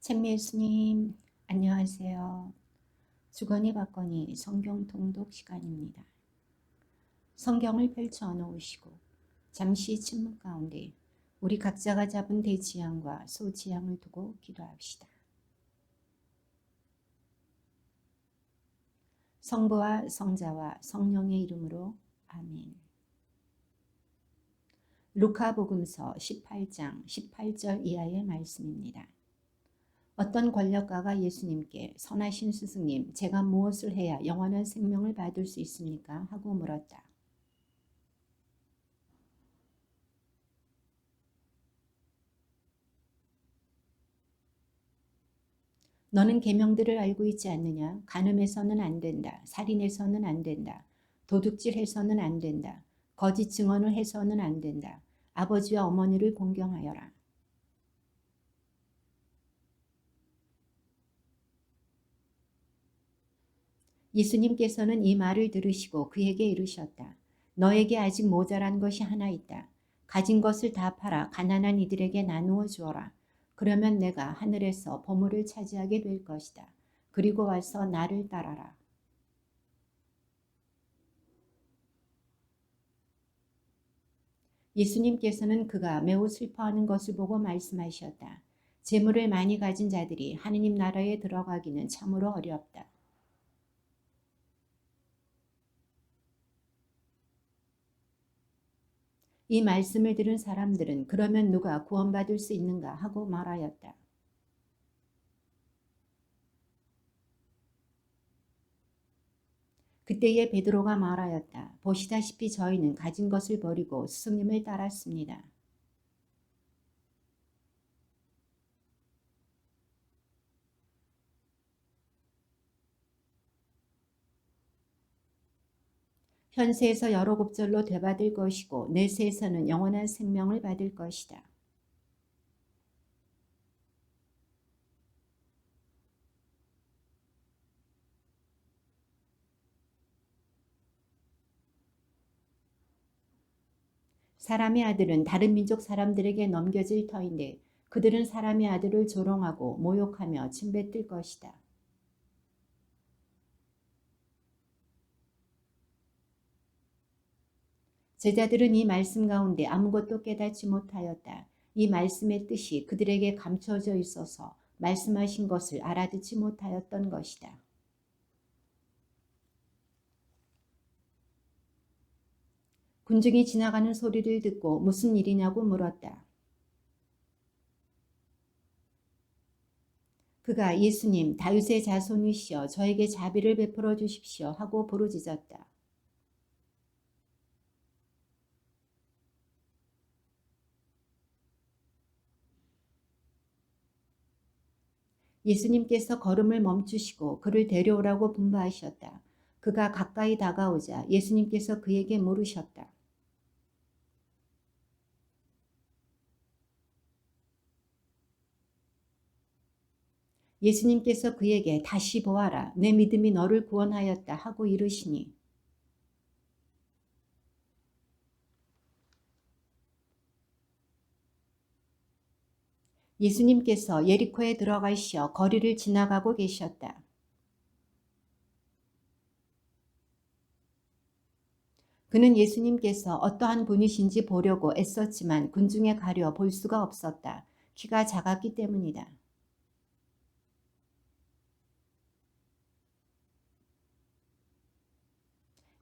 찬미 예수님, 안녕하세요. 주거니 받거니 성경 통독 시간입니다. 성경을 펼쳐 놓으시고 잠시 침묵 가운데 우리 각자가 잡은 대지향과 소지향을 두고 기도합시다. 성부와 성자와 성령의 이름으로 아멘. 루카복음서 18장 18절 이하의 말씀입니다. 어떤 권력가가 예수님께 선하신 스승님, 제가 무엇을 해야 영원한 생명을 받을 수 있습니까? 하고 물었다. 너는 계명들을 알고 있지 않느냐? 간음해서는 안 된다. 살인해서는 안 된다. 도둑질해서는 안 된다. 거짓 증언을 해서는 안 된다. 아버지와 어머니를 공경하여라. 예수님께서는 이 말을 들으시고 그에게 이르셨다. 너에게 아직 모자란 것이 하나 있다. 가진 것을 다 팔아 가난한 이들에게 나누어 주어라. 그러면 내가 하늘에서 보물을 차지하게 될 것이다. 그리고 와서 나를 따라라. 예수님께서는 그가 매우 슬퍼하는 것을 보고 말씀하셨다. 재물을 많이 가진 자들이 하느님 나라에 들어가기는 참으로 어렵다. 이 말씀을 들은 사람들은 그러면 누가 구원받을 수 있는가 하고 말하였다. 그때에 베드로가 말하였다. 보시다시피 저희는 가진 것을 버리고 스승님을 따랐습니다. 현세에서 여러 곱절로 되받을 것이고 내세에서는 영원한 생명을 받을 것이다. 사람의 아들은 다른 민족 사람들에게 넘겨질 터인데 그들은 사람의 아들을 조롱하고 모욕하며 침뱉을 것이다. 제자들은 이 말씀 가운데 아무것도 깨닫지 못하였다. 이 말씀의 뜻이 그들에게 감춰져 있어서 말씀하신 것을 알아듣지 못하였던 것이다. 군중이 지나가는 소리를 듣고 무슨 일이냐고 물었다. 그가 예수님, 다윗의 자손이시여 저에게 자비를 베풀어 주십시오 하고 부르짖었다. 예수님께서 걸음을 멈추시고 그를 데려오라고 분부하셨다. 그가 가까이 다가오자 예수님께서 그에게 물으셨다. 예수님께서 그에게 다시 보아라. 내 믿음이 너를 구원하였다 하고 이르시니 예수님께서 예리코에 들어가시어 거리를 지나가고 계셨다. 그는 예수님께서 어떠한 분이신지 보려고 애썼지만 군중에 가려 볼 수가 없었다. 키가 작았기 때문이다.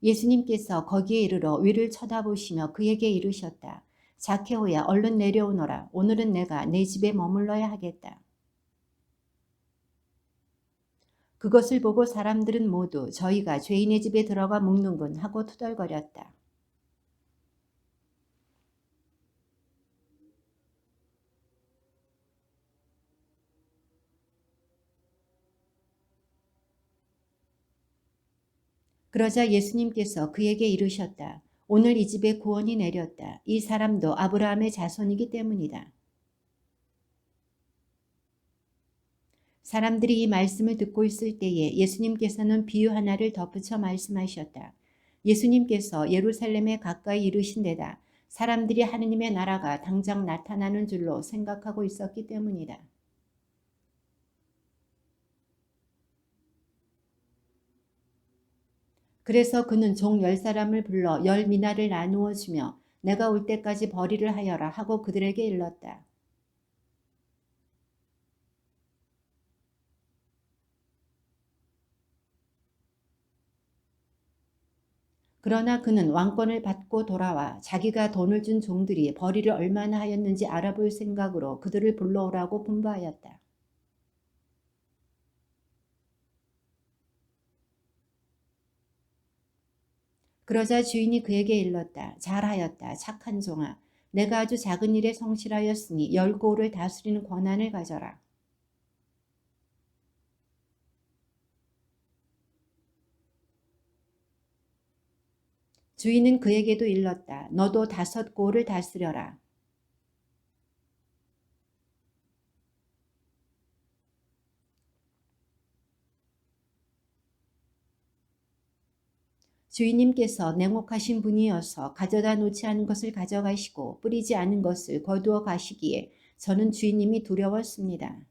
예수님께서 거기에 이르러 위를 쳐다보시며 그에게 이르셨다. 자케오야 얼른 내려오너라. 오늘은 내가 내 집에 머물러야 하겠다. 그것을 보고 사람들은 모두 저희가 죄인의 집에 들어가 묵는군 하고 투덜거렸다. 그러자 예수님께서 그에게 이르셨다. 오늘 이 집에 구원이 내렸다. 이 사람도 아브라함의 자손이기 때문이다. 사람들이 이 말씀을 듣고 있을 때에 예수님께서는 비유 하나를 덧붙여 말씀하셨다. 예수님께서 예루살렘에 가까이 이르신 데다 사람들이 하느님의 나라가 당장 나타나는 줄로 생각하고 있었기 때문이다. 그래서 그는 종 10사람을 불러 10미나를 나누어 주며 내가 올 때까지 벌이를 하여라 하고 그들에게 일렀다. 그러나 그는 왕권을 받고 돌아와 자기가 돈을 준 종들이 벌이를 얼마나 하였는지 알아볼 생각으로 그들을 불러오라고 분부하였다. 그러자 주인이 그에게 일렀다. 잘하였다. 착한 종아. 내가 아주 작은 일에 성실하였으니 10고을을 다스리는 권한을 가져라. 주인은 그에게도 일렀다. 너도 5고을을 다스려라. 주인님께서 냉혹하신 분이어서 가져다 놓지 않은 것을 가져가시고 뿌리지 않은 것을 거두어 가시기에 저는 주인님이 두려웠습니다.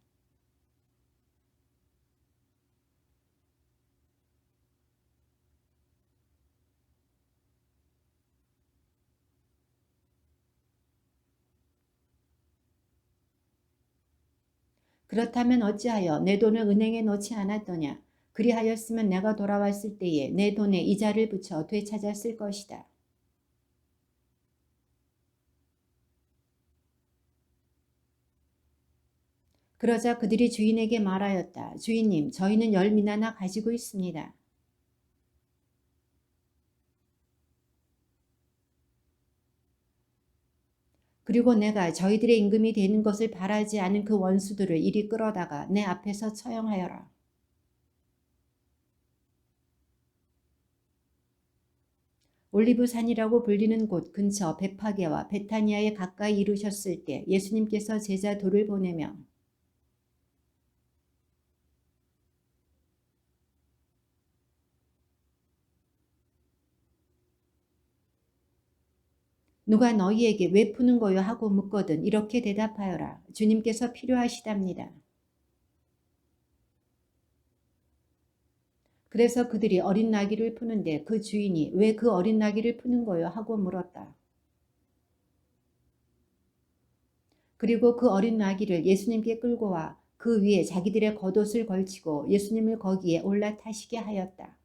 그렇다면 어찌하여 내 돈을 은행에 넣지 않았더냐? 그리하였으면 내가 돌아왔을 때에 내 돈에 이자를 붙여 되찾았을 것이다. 그러자 그들이 주인에게 말하였다. 주인님, 저희는 10미나나 가지고 있습니다. 그리고 내가 저희들의 임금이 되는 것을 바라지 않은 그 원수들을 이리 끌어다가 내 앞에서 처형하여라. 올리브산이라고 불리는 곳 근처 베파게와 베타니아에 가까이 이르셨을 때 예수님께서 제자 둘을 보내며 누가 너희에게 왜 푸는 거요 하고 묻거든 이렇게 대답하여라. 주님께서 필요하시답니다. 그래서 그들이 어린 나귀를 푸는데 그 주인이 왜 그 어린 나귀를 푸는 거요 하고 물었다. 그리고 그 어린 나귀를 예수님께 끌고 와 그 위에 자기들의 겉옷을 걸치고 예수님을 거기에 올라타시게 하였다.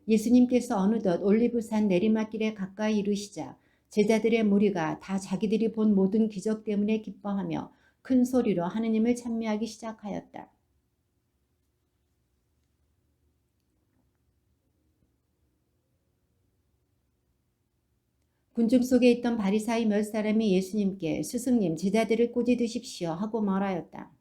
예수님께서 어느덧 올리브산 내리막길에 가까이 이르시자 제자들의 무리가 다 자기들이 본 모든 기적 때문에 기뻐하며 큰 소리로 하느님을 찬미하기 시작하였다. 군중 속에 있던 바리사이 몇 사람이 예수님께 스승님 제자들을 꾸짖으십시오 하고 말하였다.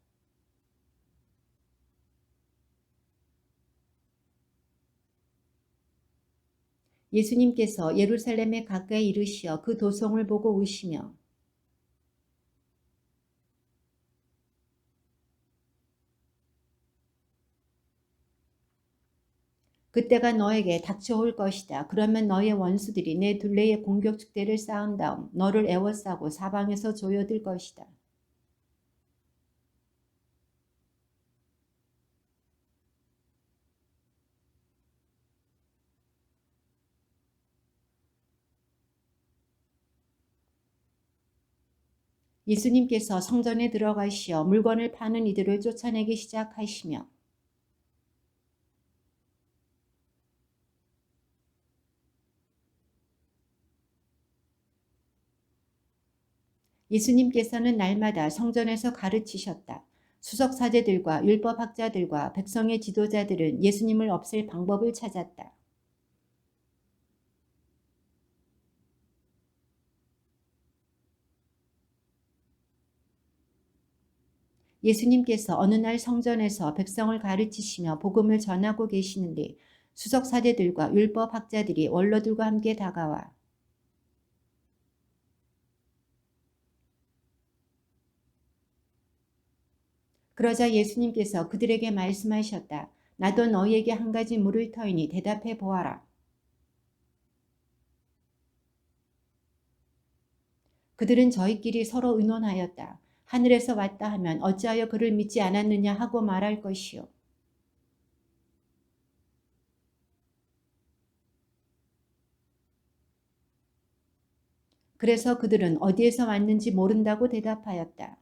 예수님께서 예루살렘에 가까이 이르시어 그 도성을 보고 우시며 그때가 너에게 닥쳐올 것이다. 그러면 너의 원수들이 내 둘레에 공격 축대를 쌓은 다음 너를 애워싸고 사방에서 조여들 것이다. 예수님께서 성전에 들어가시어 물건을 파는 이들을 쫓아내기 시작하시며 예수님께서는 날마다 성전에서 가르치셨다. 수석사제들과 율법학자들과 백성의 지도자들은 예수님을 없앨 방법을 찾았다. 예수님께서 어느 날 성전에서 백성을 가르치시며 복음을 전하고 계시는데 수석사제들과 율법학자들이 원로들과 함께 다가와 그러자 예수님께서 그들에게 말씀하셨다. 나도 너희에게 한 가지 물을 터이니 대답해 보아라. 그들은 저희끼리 서로 의논하였다. 하늘에서 왔다 하면 어찌하여 그를 믿지 않았느냐 하고 말할 것이요. 그래서 그들은 어디에서 왔는지 모른다고 대답하였다.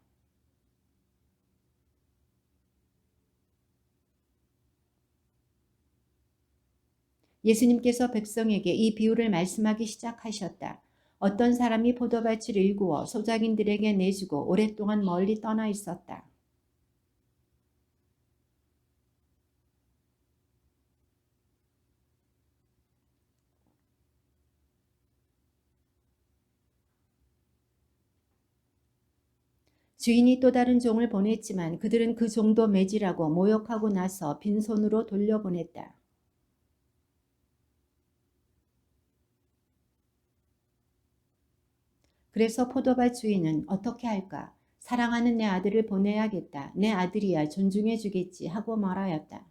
예수님께서 백성에게 이 비유를 말씀하기 시작하셨다. 어떤 사람이 포도밭을 일구어 소작인들에게 내주고 오랫동안 멀리 떠나 있었다. 주인이 또 다른 종을 보냈지만 그들은 그 종도 매질하고 모욕하고 나서 빈손으로 돌려보냈다. 그래서 포도밭 주인은 어떻게 할까? 사랑하는 내 아들을 보내야겠다. 내 아들이야 존중해 주겠지 하고 말하였다.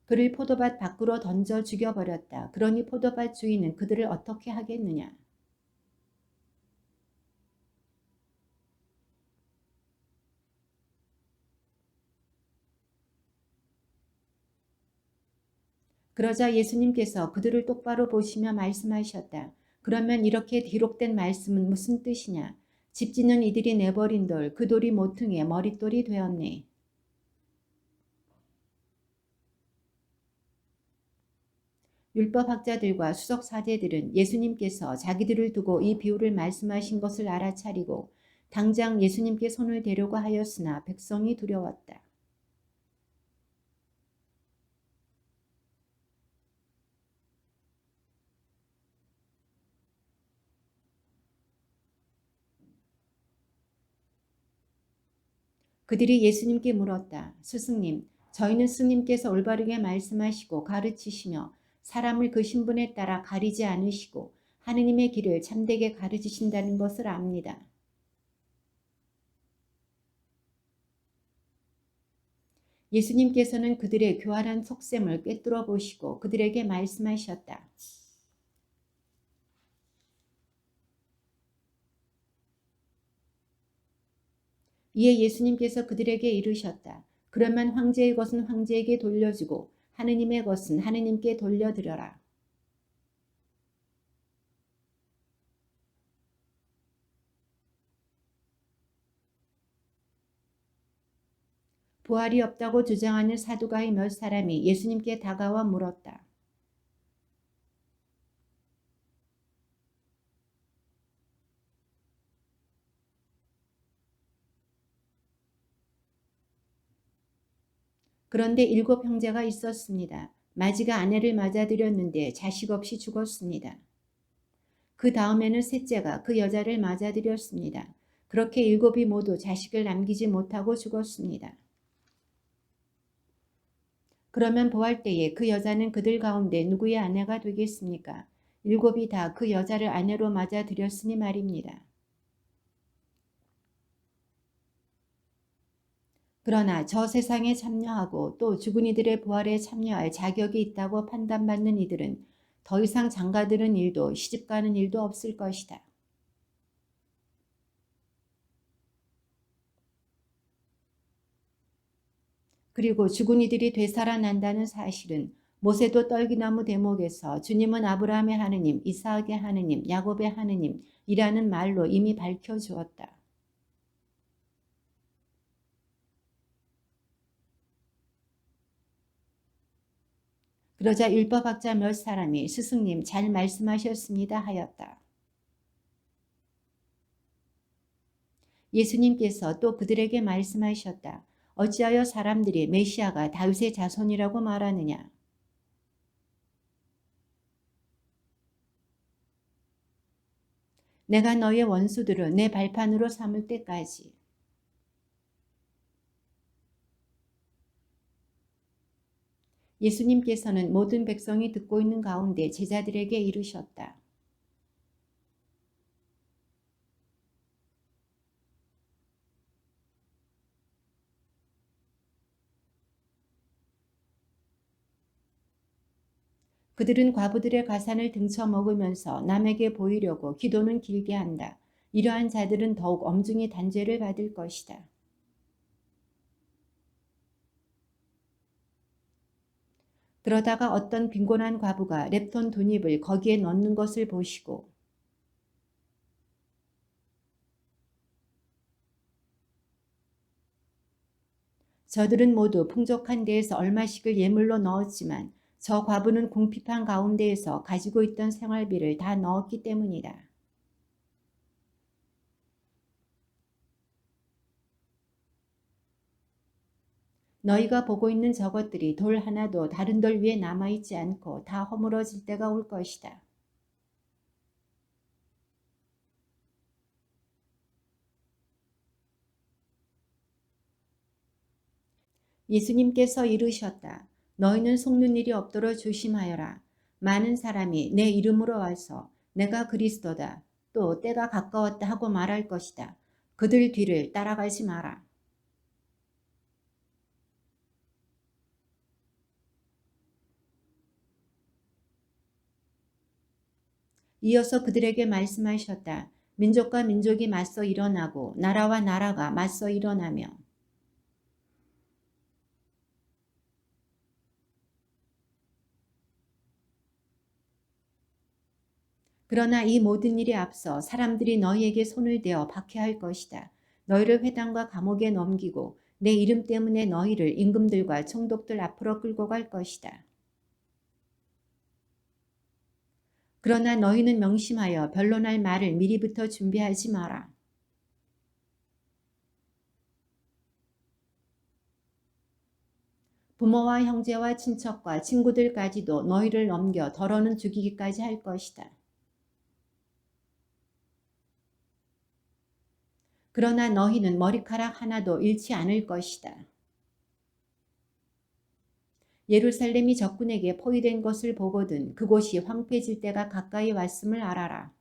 그를 포도밭 밖으로 던져 죽여버렸다. 그러니 포도밭 주인은 그들을 어떻게 하겠느냐? 그러자 예수님께서 그들을 똑바로 보시며 말씀하셨다. 그러면 이렇게 기록된 말씀은 무슨 뜻이냐? 집 짓는 이들이 내버린 돌, 그 돌이 모퉁이의 머릿돌이 되었네. 율법학자들과 수석사제들은 예수님께서 자기들을 두고 이 비유를 말씀하신 것을 알아차리고 당장 예수님께 손을 대려고 하였으나 백성이 두려웠다. 그들이 예수님께 물었다. 스승님, 저희는 스님께서 올바르게 말씀하시고 가르치시며 사람을 그 신분에 따라 가리지 않으시고 하느님의 길을 참되게 가르치신다는 것을 압니다. 예수님께서는 그들의 교활한 속셈을 꿰뚫어 보시고 그들에게 말씀하셨다. 이에 예수님께서 그들에게 이르셨다. 그러면 황제의 것은 황제에게 돌려주고 하느님의 것은 하느님께 돌려드려라. 부활이 없다고 주장하는 사두가의 몇 사람이 예수님께 다가와 물었다. 그런데 7형제가 있었습니다. 마지가 아내를 맞아들였는데 자식 없이 죽었습니다. 그 다음에는 셋째가 그 여자를 맞아들였습니다. 그렇게 7이 모두 자식을 남기지 못하고 죽었습니다. 그러면 부활 때에 그 여자는 그들 가운데 누구의 아내가 되겠습니까? 7이 다 그 여자를 아내로 맞아들였으니 말입니다. 그러나 저 세상에 참여하고 또 죽은 이들의 부활에 참여할 자격이 있다고 판단받는 이들은 더 이상 장가드는 일도 시집가는 일도 없을 것이다. 그리고 죽은 이들이 되살아난다는 사실은 모세도 떨기나무 대목에서 주님은 아브라함의 하느님, 이삭의 하느님, 야곱의 하느님이라는 말로 이미 밝혀주었다. 그러자 율법학자 몇 사람이 스승님 잘 말씀하셨습니다 하였다. 예수님께서 또 그들에게 말씀하셨다. 어찌하여 사람들이 메시아가 다윗의 자손이라고 말하느냐. 내가 너의 원수들을 내 발판으로 삼을 때까지. 예수님께서는 모든 백성이 듣고 있는 가운데 제자들에게 이르셨다. 그들은 과부들의 가산을 등쳐 먹으면서 남에게 보이려고 기도는 길게 한다. 이러한 자들은 더욱 엄중히 단죄를 받을 것이다. 그러다가 어떤 빈곤한 과부가 렙톤 돈잎을 거기에 넣는 것을 보시고 저들은 모두 풍족한 데에서 얼마씩을 예물로 넣었지만 저 과부는 궁핍한 가운데에서 가지고 있던 생활비를 다 넣었기 때문이다. 너희가 보고 있는 저것들이 돌 하나도 다른 돌 위에 남아있지 않고 다 허물어질 때가 올 것이다. 예수님께서 이르셨다. 너희는 속는 일이 없도록 조심하여라. 많은 사람이 내 이름으로 와서 내가 그리스도다. 또 때가 가까웠다 하고 말할 것이다. 그들 뒤를 따라가지 마라. 이어서 그들에게 말씀하셨다. 민족과 민족이 맞서 일어나고 나라와 나라가 맞서 일어나며 그러나 이 모든 일에 앞서 사람들이 너희에게 손을 대어 박해할 것이다. 너희를 회당과 감옥에 넘기고 내 이름 때문에 너희를 임금들과 총독들 앞으로 끌고 갈 것이다. 그러나 너희는 명심하여 변론할 말을 미리부터 준비하지 마라. 부모와 형제와 친척과 친구들까지도 너희를 넘겨 더러는 죽이기까지 할 것이다. 그러나 너희는 머리카락 하나도 잃지 않을 것이다. 예루살렘이 적군에게 포위된 것을 보거든 그곳이 황폐해질 때가 가까이 왔음을 알아라.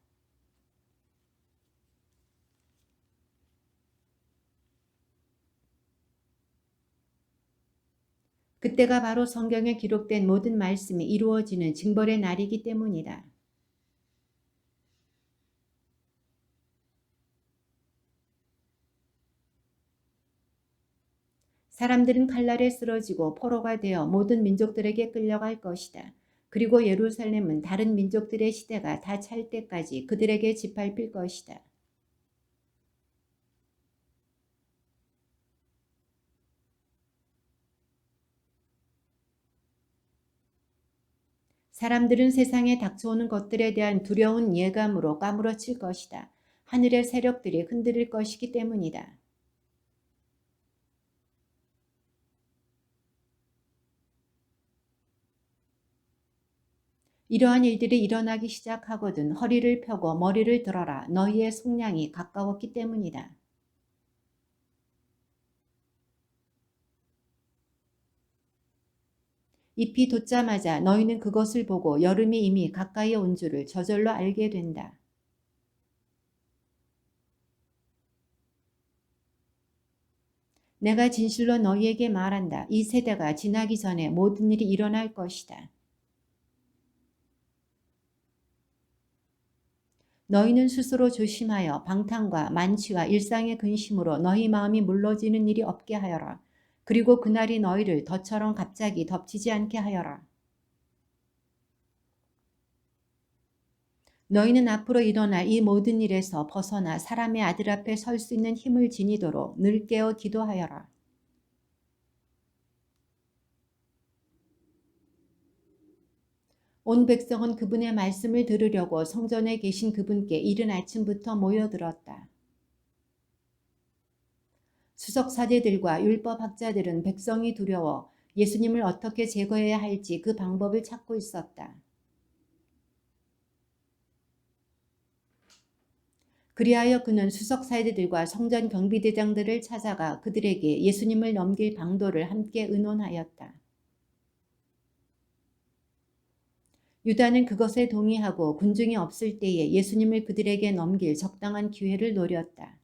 그때가 바로 성경에 기록된 모든 말씀이 이루어지는 징벌의 날이기 때문이다. 사람들은 칼날에 쓰러지고 포로가 되어 모든 민족들에게 끌려갈 것이다. 그리고 예루살렘은 다른 민족들의 시대가 다 찰 때까지 그들에게 짓밟힐 것이다. 사람들은 세상에 닥쳐오는 것들에 대한 두려운 예감으로 까무러칠 것이다. 하늘의 세력들이 흔들릴 것이기 때문이다. 이러한 일들이 일어나기 시작하거든 허리를 펴고 머리를 들어라. 너희의 속량이 가까웠기 때문이다. 잎이 돋자마자 너희는 그것을 보고 여름이 이미 가까이 온 줄을 저절로 알게 된다. 내가 진실로 너희에게 말한다. 이 세대가 지나기 전에 모든 일이 일어날 것이다. 너희는 스스로 조심하여 방탕과 만취와 일상의 근심으로 너희 마음이 물러지는 일이 없게 하여라. 그리고 그날이 너희를 덫처럼 갑자기 덮치지 않게 하여라. 너희는 앞으로 일어날 이 모든 일에서 벗어나 사람의 아들 앞에 설 수 있는 힘을 지니도록 늘 깨어 기도하여라. 온 백성은 그분의 말씀을 들으려고 성전에 계신 그분께 이른 아침부터 모여들었다. 수석사제들과 율법학자들은 백성이 두려워 예수님을 어떻게 제거해야 할지 그 방법을 찾고 있었다. 그리하여 그는 수석사제들과 성전 경비대장들을 찾아가 그들에게 예수님을 넘길 방도를 함께 의논하였다. 유다는 그것에 동의하고 군중이 없을 때에 예수님을 그들에게 넘길 적당한 기회를 노렸다.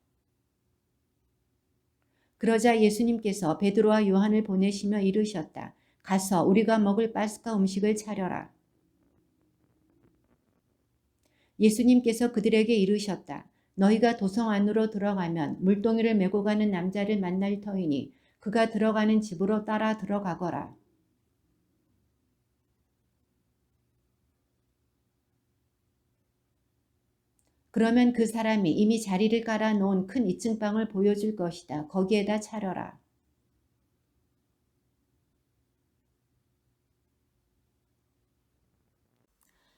그러자 예수님께서 베드로와 요한을 보내시며 이르셨다. 가서 우리가 먹을 파스카 음식을 차려라. 예수님께서 그들에게 이르셨다. 너희가 도성 안으로 들어가면 물동이를 메고 가는 남자를 만날 터이니 그가 들어가는 집으로 따라 들어가거라. 그러면 그 사람이 이미 자리를 깔아놓은 큰 2층 방을 보여줄 것이다. 거기에다 차려라.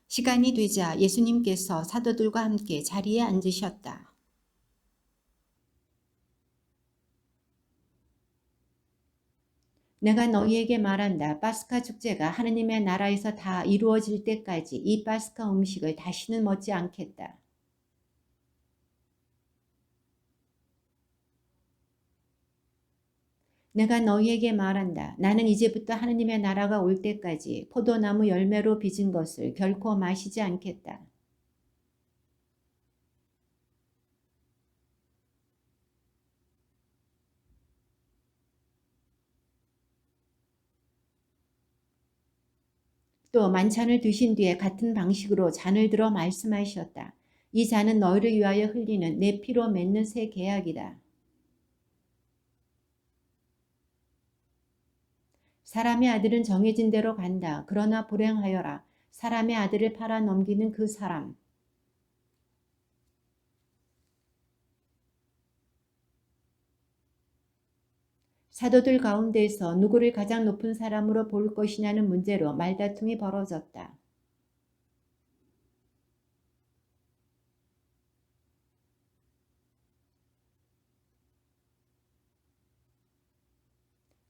시간이 되자 예수님께서 사도들과 함께 자리에 앉으셨다. 내가 너희에게 말한다. 파스카 축제가 하느님의 나라에서 다 이루어질 때까지 이 파스카 음식을 다시는 먹지 않겠다. 내가 너희에게 말한다. 나는 이제부터 하느님의 나라가 올 때까지 포도나무 열매로 빚은 것을 결코 마시지 않겠다. 또 만찬을 드신 뒤에 같은 방식으로 잔을 들어 말씀하셨다. 이 잔은 너희를 위하여 흘리는 내 피로 맺는 새 계약이다. 사람의 아들은 정해진 대로 간다. 그러나 불행하여라. 사람의 아들을 팔아 넘기는 그 사람. 사도들 가운데에서 누구를 가장 높은 사람으로 볼 것이냐는 문제로 말다툼이 벌어졌다.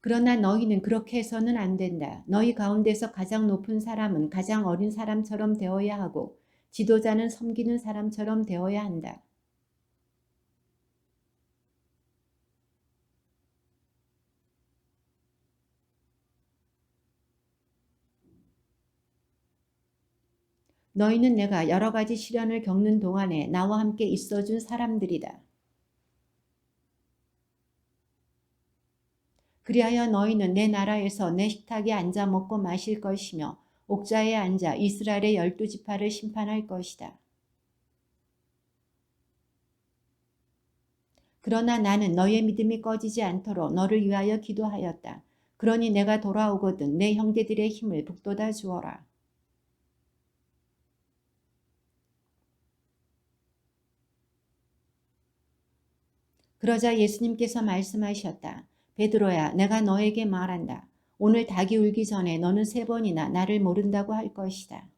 그러나 너희는 그렇게 해서는 안 된다. 너희 가운데서 가장 높은 사람은 가장 어린 사람처럼 되어야 하고 지도자는 섬기는 사람처럼 되어야 한다. 너희는 내가 여러 가지 시련을 겪는 동안에 나와 함께 있어준 사람들이다. 그리하여 너희는 내 나라에서 내 식탁에 앉아 먹고 마실 것이며 옥좌에 앉아 이스라엘의 12지파를 심판할 것이다. 그러나 나는 너의 믿음이 꺼지지 않도록 너를 위하여 기도하였다. 그러니 내가 돌아오거든 내 형제들의 힘을 북돋아 주어라. 그러자 예수님께서 말씀하셨다. 베드로야, 내가 너에게 말한다. 오늘 닭이 울기 전에 너는 3번이나 나를 모른다고 할 것이다.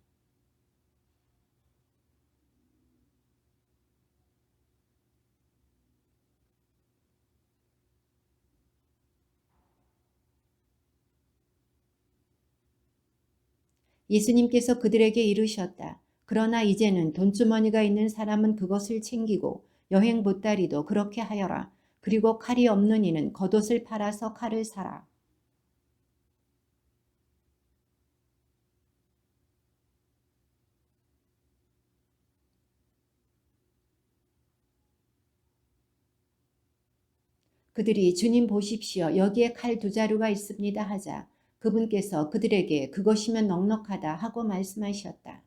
예수님께서 그들에게 이르셨다. 그러나 이제는 돈주머니가 있는 사람은 그것을 챙기고 여행 보따리도 그렇게 하여라. 그리고 칼이 없는 이는 겉옷을 팔아서 칼을 사라. 그들이 주님 보십시오. 여기에 칼 2자루가 있습니다 하자 그분께서 그들에게 그것이면 넉넉하다 하고 말씀하셨다.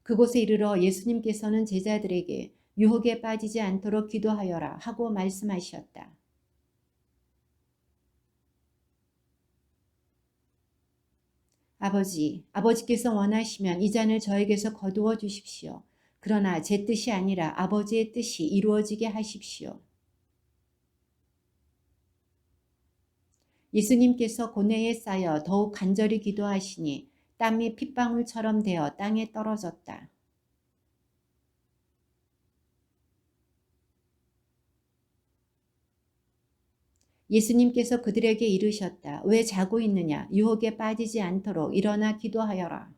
그곳에 이르러 예수님께서는 제자들에게 유혹에 빠지지 않도록 기도하여라 하고 말씀하셨다. 아버지께서 원하시면 이 잔을 저에게서 거두어 주십시오. 그러나 제 뜻이 아니라 아버지의 뜻이 이루어지게 하십시오. 예수님께서 고뇌에 쌓여 더욱 간절히 기도하시니 땀이 핏방울처럼 되어 땅에 떨어졌다. 예수님께서 그들에게 이르셨다. 왜 자고 있느냐? 유혹에 빠지지 않도록 일어나 기도하여라.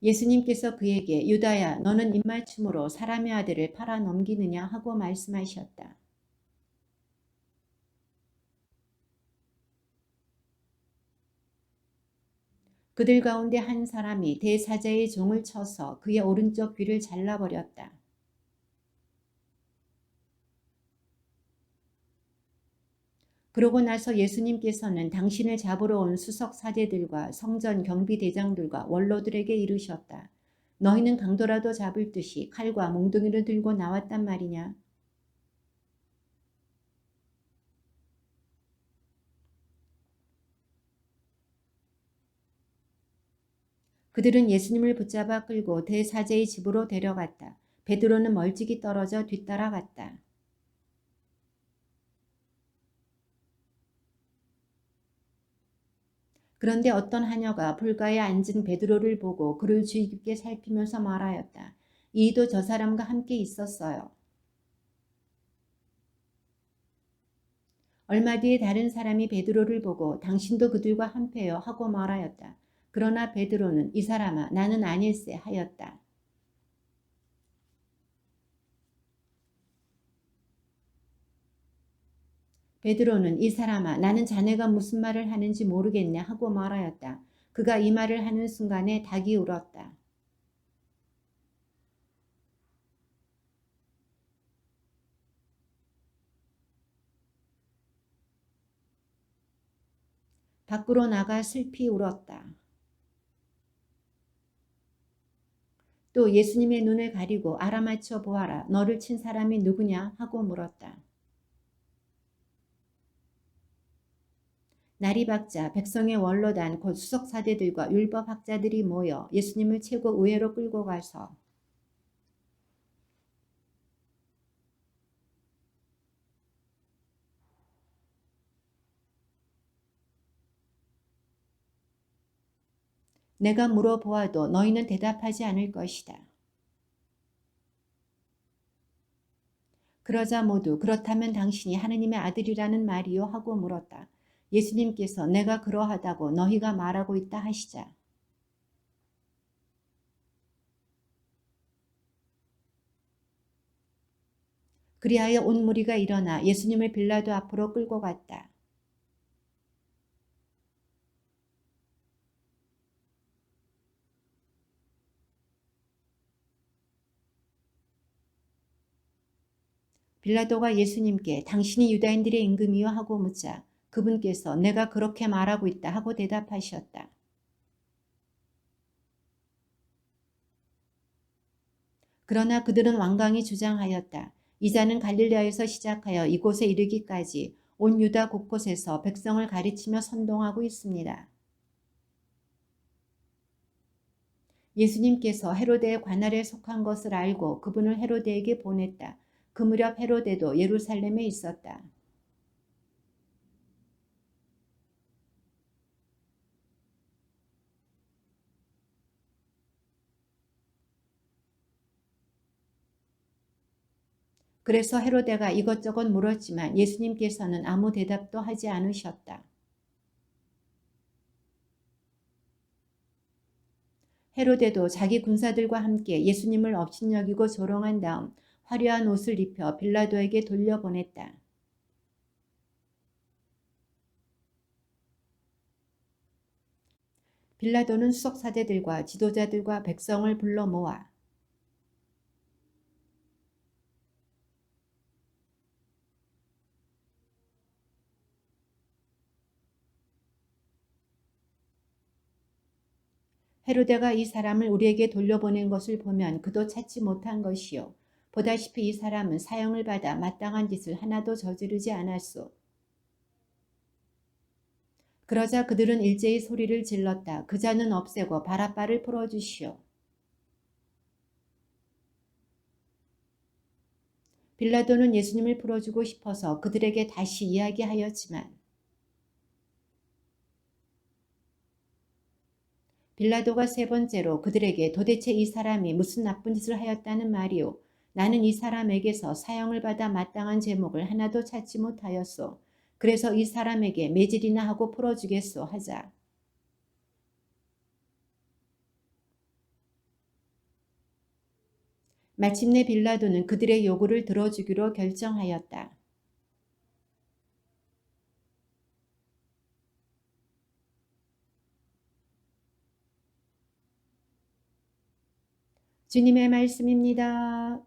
예수님께서 그에게 유다야 너는 입맞춤으로 사람의 아들을 팔아 넘기느냐 하고 말씀하셨다. 그들 가운데 한 사람이 대사자의 종을 쳐서 그의 오른쪽 귀를 잘라버렸다. 그러고 나서 예수님께서는 당신을 잡으러 온 수석 사제들과 성전 경비대장들과 원로들에게 이르셨다. 너희는 강도라도 잡을 듯이 칼과 몽둥이를 들고 나왔단 말이냐. 그들은 예수님을 붙잡아 끌고 대사제의 집으로 데려갔다. 베드로는 멀찍이 떨어져 뒤따라갔다. 그런데 어떤 하녀가 불가에 앉은 베드로를 보고 그를 주의 깊게 살피면서 말하였다. 이도 저 사람과 함께 있었어요. 얼마 뒤에 다른 사람이 베드로를 보고 당신도 그들과 한패요 하고 말하였다. 그러나 베드로는 이 사람아 나는 아닐세 하였다. 베드로는 이 사람아 나는 자네가 무슨 말을 하는지 모르겠네 하고 말하였다. 그가 이 말을 하는 순간에 닭이 울었다. 밖으로 나가 슬피 울었다. 또 예수님의 눈을 가리고 알아맞혀 보아라. 너를 친 사람이 누구냐 하고 물었다. 나리박자 백성의 원로단 곧 수석사대들과 율법학자들이 모여 예수님을 최고 의회로 끌고 가서 내가 물어보아도 너희는 대답하지 않을 것이다. 그러자 모두 그렇다면 당신이 하느님의 아들이라는 말이요 하고 물었다. 예수님께서 내가 그러하다고 너희가 말하고 있다 하시자. 그리하여 온 무리가 일어나 예수님을 빌라도 앞으로 끌고 갔다. 빌라도가 예수님께 당신이 유다인들의 임금이요 하고 묻자 그분께서 내가 그렇게 말하고 있다 하고 대답하셨다. 그러나 그들은 완강히 주장하였다. 이 자는 갈릴레아에서 시작하여 이곳에 이르기까지 온 유다 곳곳에서 백성을 가르치며 선동하고 있습니다. 예수님께서 헤로데의 관할에 속한 것을 알고 그분을 헤로데에게 보냈다. 그 무렵 헤로데도 예루살렘에 있었다. 그래서 헤로데가 이것저것 물었지만 예수님께서는 아무 대답도 하지 않으셨다. 헤로데도 자기 군사들과 함께 예수님을 업신여기고 조롱한 다음 화려한 옷을 입혀 빌라도에게 돌려보냈다. 빌라도는 수석사제들과 지도자들과 백성을 불러 모아 헤로데가 이 사람을 우리에게 돌려보낸 것을 보면 그도 찾지 못한 것이요. 보다시피 이 사람은 사형을 받아 마땅한 짓을 하나도 저지르지 않았소. 그러자 그들은 일제히 소리를 질렀다. 그 자는 없애고 바라바를 풀어주시오. 빌라도는 예수님을 풀어주고 싶어서 그들에게 다시 이야기하였지만 빌라도가 세 번째로 그들에게 도대체 이 사람이 무슨 나쁜 짓을 하였다는 말이오. 나는 이 사람에게서 사형을 받아 마땅한 제목을 하나도 찾지 못하였소. 그래서 이 사람에게 매질이나 하고 풀어주겠소 하자. 마침내 빌라도는 그들의 요구를 들어주기로 결정하였다. 주님의 말씀입니다.